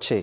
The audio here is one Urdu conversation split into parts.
6।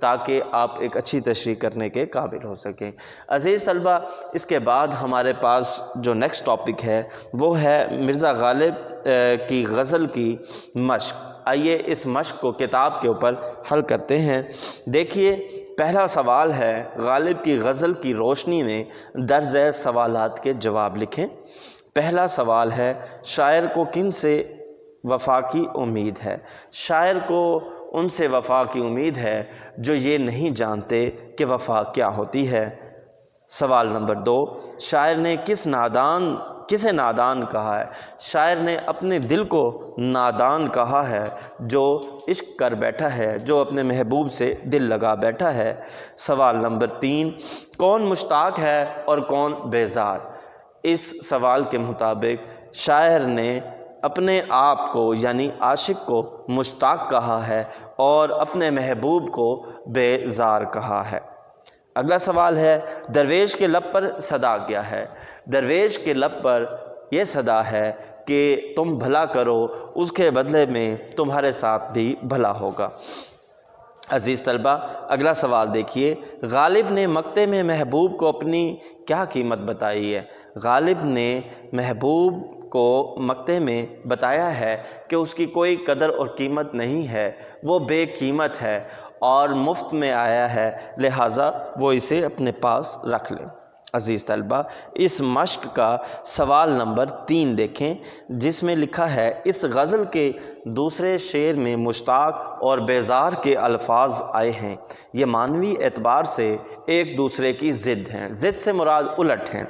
تاکہ آپ ایک اچھی تشریح کرنے کے قابل ہو سکیں۔ عزیز طلبہ، اس کے بعد ہمارے پاس جو نیکسٹ ٹاپک ہے وہ ہے مرزا غالب کی غزل کی مشق۔ آئیے اس مشق کو کتاب کے اوپر حل کرتے ہیں۔ دیکھیے، پہلا سوال ہے، غالب کی غزل کی روشنی میں درج ذیل سوالات کے جواب لکھیں۔ پہلا سوال ہے، شاعر کو کن سے وفا کی امید ہے؟ شاعر کو ان سے وفا کی امید ہے جو یہ نہیں جانتے کہ وفا کیا ہوتی ہے۔ سوال نمبر 2، شاعر نے کسے نادان کہا ہے؟ شاعر نے اپنے دل کو نادان کہا ہے جو عشق کر بیٹھا ہے، جو اپنے محبوب سے دل لگا بیٹھا ہے۔ سوال نمبر 3، کون مشتاق ہے اور کون بیزار؟ اس سوال کے مطابق شاعر نے اپنے آپ کو یعنی عاشق کو مشتاق کہا ہے اور اپنے محبوب کو بیزار کہا ہے۔ اگلا سوال ہے، درویش کے لب پر صدا کیا ہے؟ درویش کے لب پر یہ صدا ہے کہ تم بھلا کرو، اس کے بدلے میں تمہارے ساتھ بھی بھلا ہوگا۔ عزیز طلبہ، اگلا سوال دیکھیے، غالب نے مقطع میں محبوب کو اپنی کیا قیمت بتائی ہے؟ غالب نے محبوب کو مقطع میں بتایا ہے کہ اس کی کوئی قدر اور قیمت نہیں ہے، وہ بے قیمت ہے اور مفت میں آیا ہے، لہٰذا وہ اسے اپنے پاس رکھ لیں۔ عزیز طلبہ، اس مشق کا سوال نمبر 3 دیکھیں، جس میں لکھا ہے، اس غزل کے دوسرے شعر میں مشتاق اور بیزار کے الفاظ آئے ہیں، یہ معنوی اعتبار سے ایک دوسرے کی ضد ہیں۔ ضد سے مراد الٹ ہیں۔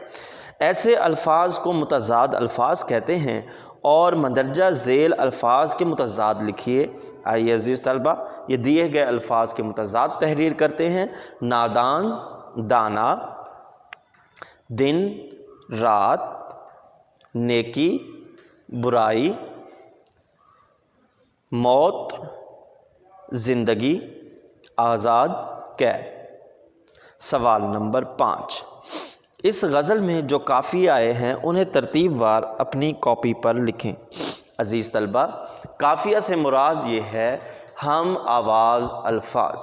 ایسے الفاظ کو متضاد الفاظ کہتے ہیں اور مندرجہ ذیل الفاظ کے متضاد لکھیے۔ آئیے عزیز طلبہ، یہ دیے گئے الفاظ کے متضاد تحریر کرتے ہیں۔ نادان، دانا، دن، رات، نیکی، برائی، موت، زندگی، آزاد، قید۔ سوال نمبر 5، اس غزل میں جو قافیے آئے ہیں انہیں ترتیب وار اپنی کاپی پر لکھیں۔ عزیز طلبہ، قافیہ سے مراد یہ ہے ہم آواز الفاظ،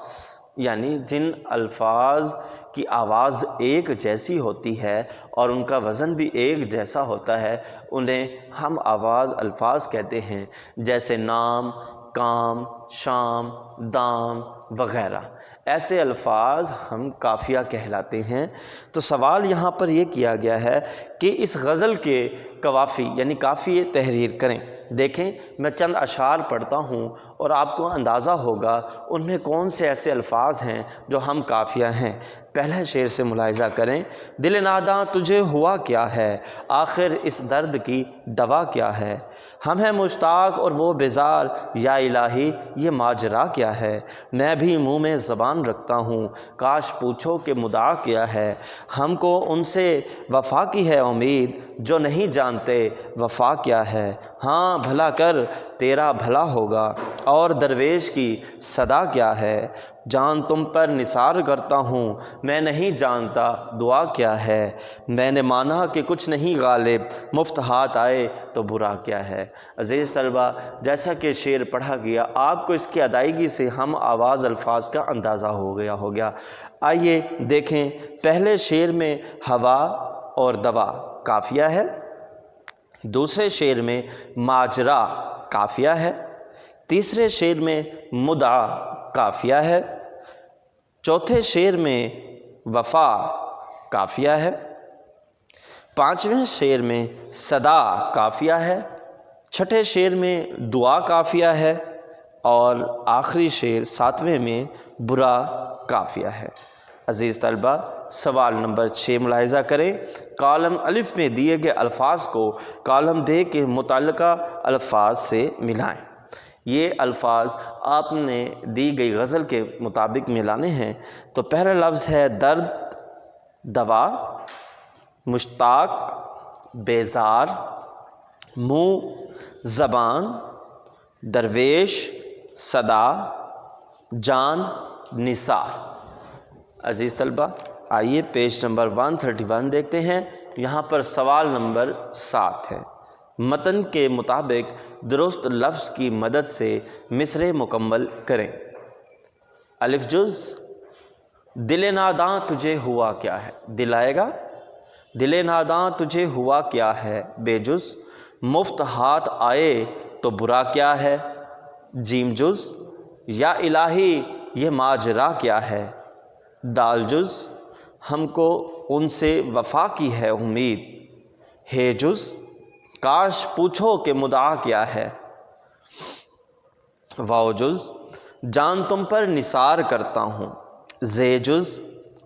یعنی جن الفاظ کی آواز ایک جیسی ہوتی ہے اور ان کا وزن بھی ایک جیسا ہوتا ہے انہیں ہم آواز الفاظ کہتے ہیں، جیسے نام، کام، شام، دام وغیرہ۔ ایسے الفاظ ہم قافیہ کہلاتے ہیں۔ تو سوال یہاں پر یہ کیا گیا ہے کہ اس غزل کے قوافی یعنی قافیے تحریر کریں۔ دیکھیں، میں چند اشعار پڑھتا ہوں اور آپ کو اندازہ ہوگا ان میں کون سے ایسے الفاظ ہیں جو ہم قافیہ ہیں۔ پہلے شعر سے ملاحظہ کریں، دل ناداں تجھے ہوا کیا ہے، آخر اس درد کی دوا کیا ہے، ہم ہیں مشتاق اور وہ بیزار، یا الہی یہ ماجرا کیا ہے، میں بھی منہ میں زبان رکھتا ہوں، کاش پوچھو کہ مدعا کیا ہے، ہم کو ان سے وفا کی ہے امید جو نہیں جانتے وفا کیا ہے، ہاں بھلا کر تیرا بھلا ہوگا، اور درویش کی صدا کیا ہے، جان تم پر نثار کرتا ہوں، میں نہیں جانتا دعا کیا ہے، میں نے مانا کہ کچھ نہیں غالب، مفت ہاتھ آئے تو برا کیا ہے۔ عزیز طلبہ، جیسا کہ شعر پڑھا گیا آپ کو اس کی ادائیگی سے ہم آواز الفاظ کا اندازہ ہو گیا۔ آئیے دیکھیں، پہلے شعر میں ہوا اور دوا قافیہ ہے، دوسرے شعر میں ماجرا قافیہ ہے، تیسرے شعر میں مدعا قافیہ ہے، چوتھے شعر میں وفا قافیہ ہے، پانچویں شعر میں صدا قافیہ ہے، چھٹے شعر میں دعا قافیہ ہے اور آخری شعر ساتویں میں برا قافیہ ہے۔ عزیز طلبہ، سوال نمبر 6 ملاحظہ کریں، کالم الف میں دیے گئے الفاظ کو کالم ب کے متعلقہ الفاظ سے ملائیں۔ یہ الفاظ آپ نے دی گئی غزل کے مطابق ملانے ہیں۔ تو پہلا لفظ ہے درد، دوا، مشتاق، بیزار، منہ، زبان، درویش، صدا، جان، نثار۔ عزیز طلبہ، آئیے پیج نمبر 131 دیکھتے ہیں۔ یہاں پر سوال نمبر 7 ہے، متن کے مطابق درست لفظ کی مدد سے مصرع مکمل کریں۔ الف جز دل ناداں تجھے ہوا کیا ہے، دل آئے گا، دل ناداں تجھے ہوا کیا ہے، بے جز مفت ہاتھ آئے تو برا کیا ہے، جیم جز یا الہی یہ ماجرا کیا ہے، دال جز ہم کو ان سے وفا کی ہے امید، ہے جز کاش پوچھو کہ مدعا کیا ہے، واو جز جان تم پر نثار کرتا ہوں، زے جز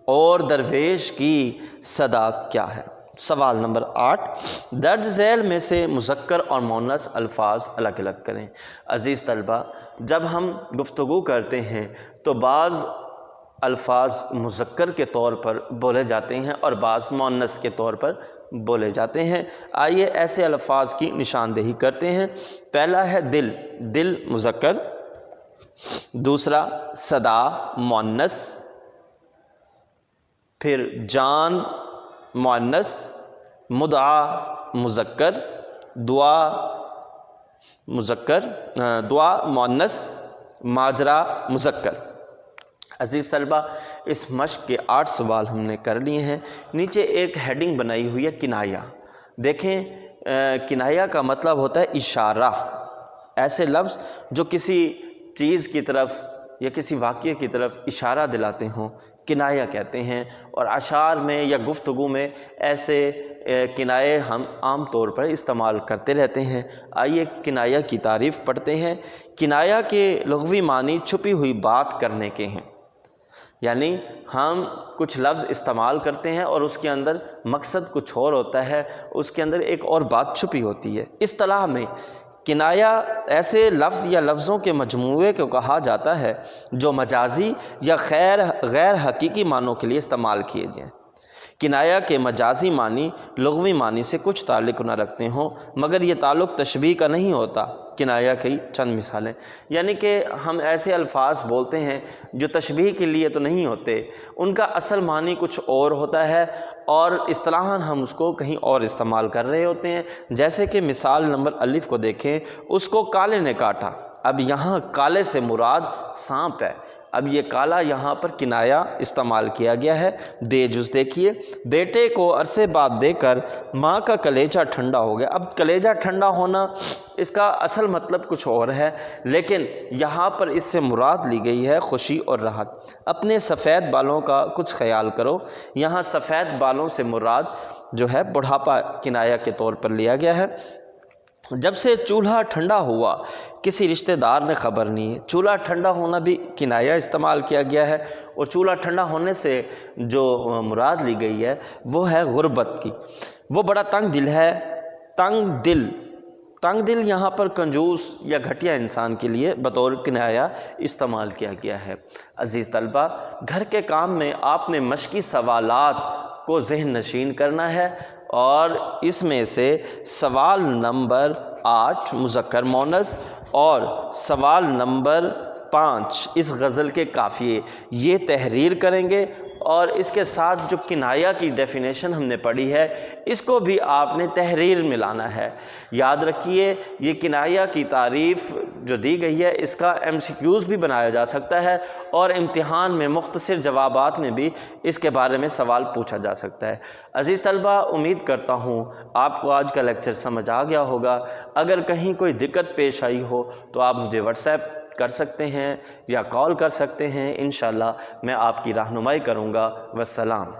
اور درویش کی صدا کیا ہے۔ سوال نمبر 8، درج ذیل میں سے مذکر اور مؤنث الفاظ الگ الگ کریں۔ عزیز طلبہ، جب ہم گفتگو کرتے ہیں تو بعض الفاظ مذکر کے طور پر بولے جاتے ہیں اور بعض مؤنث کے طور پر بولے جاتے ہیں۔ آئیے ایسے الفاظ کی نشاندہی کرتے ہیں۔ پہلا ہے دل، دل مذکر، دوسرا صدا مؤنث، پھر جان مؤنث، مدعا مذکر، دعا مذکر، دعا مؤنث، ماجرا مذکر۔ عزیز طلبہ، اس مشق کے 8 سوال ہم نے کر لیے ہیں۔ نیچے ایک ہیڈنگ بنائی ہوئی ہے کنایہ۔ دیکھیں، کنایہ کا مطلب ہوتا ہے اشارہ، ایسے لفظ جو کسی چیز کی طرف یا کسی واقعے کی طرف اشارہ دلاتے ہوں، کنایہ کہتے ہیں۔ اور اشعار میں یا گفتگو میں ایسے کنایے ہم عام طور پر استعمال کرتے رہتے ہیں۔ آئیے کنایہ کی تعریف پڑھتے ہیں۔ کنایہ کے لغوی معنی چھپی ہوئی بات کرنے کے ہیں، یعنی ہم کچھ لفظ استعمال کرتے ہیں اور اس کے اندر مقصد کچھ اور ہوتا ہے، اس کے اندر ایک اور بات چھپی ہوتی ہے۔ اصطلاح میں کنایہ ایسے لفظ یا لفظوں کے مجموعے کو کہا جاتا ہے جو مجازی یا غیر حقیقی معنوں کے لیے استعمال کیے جائیں۔ کنایہ کے مجازی معنی لغوی معنی سے کچھ تعلق نہ رکھتے ہوں، مگر یہ تعلق تشبیہ کا نہیں ہوتا۔ کنایہ کی چند مثالیں، یعنی کہ ہم ایسے الفاظ بولتے ہیں جو تشبیہ کے لیے تو نہیں ہوتے، ان کا اصل معنی کچھ اور ہوتا ہے اور اصطلاحاً ہم اس کو کہیں اور استعمال کر رہے ہوتے ہیں۔ جیسے کہ مثال نمبر الف کو دیکھیں، اس کو کالے نے کاٹا۔ اب یہاں کالے سے مراد سانپ ہے۔ اب یہ کالا یہاں پر کنایہ استعمال کیا گیا ہے۔ بے جز دیکھیے، بیٹے کو عرصے بعد دے کر ماں کا کلیجہ ٹھنڈا ہو گیا۔ اب کلیجہ ٹھنڈا ہونا اس کا اصل مطلب کچھ اور ہے، لیکن یہاں پر اس سے مراد لی گئی ہے خوشی اور راحت۔ اپنے سفید بالوں کا کچھ خیال کرو، یہاں سفید بالوں سے مراد جو ہے بڑھاپا کنایہ کے طور پر لیا گیا ہے۔ جب سے چولہا ٹھنڈا ہوا کسی رشتہ دار نے خبر نہیں ہے۔ چولہا ٹھنڈا ہونا بھی کنایہ استعمال کیا گیا ہے، اور چولہا ٹھنڈا ہونے سے جو مراد لی گئی ہے وہ ہے غربت کی۔ وہ بڑا تنگ دل ہے۔ تنگ دل، تنگ دل یہاں پر کنجوس یا گھٹیا انسان کے لیے بطور کنایہ استعمال کیا گیا ہے۔ عزیز طلبہ، گھر کے کام میں آپ نے مشقی سوالات کو ذہن نشین کرنا ہے، اور اس میں سے سوال نمبر 8 مذکر مؤنث اور سوال نمبر 5 اس غزل کے قافیے، یہ تحریر کریں گے، اور اس کے ساتھ جو کنایہ کی ڈیفینیشن ہم نے پڑھی ہے اس کو بھی آپ نے تحریر میں لانا ہے۔ یاد رکھیے، یہ کنایہ کی تعریف جو دی گئی ہے اس کا MCQs بھی بنایا جا سکتا ہے، اور امتحان میں مختصر جوابات میں بھی اس کے بارے میں سوال پوچھا جا سکتا ہے۔ عزیز طلبہ، امید کرتا ہوں آپ کو آج کا لیکچر سمجھ آ گیا ہوگا۔ اگر کہیں کوئی دقت پیش آئی ہو تو آپ مجھے واٹس ایپ کر سکتے ہیں یا کال کر سکتے ہیں، انشاءاللہ میں آپ کی رہنمائی کروں گا۔ والسلام۔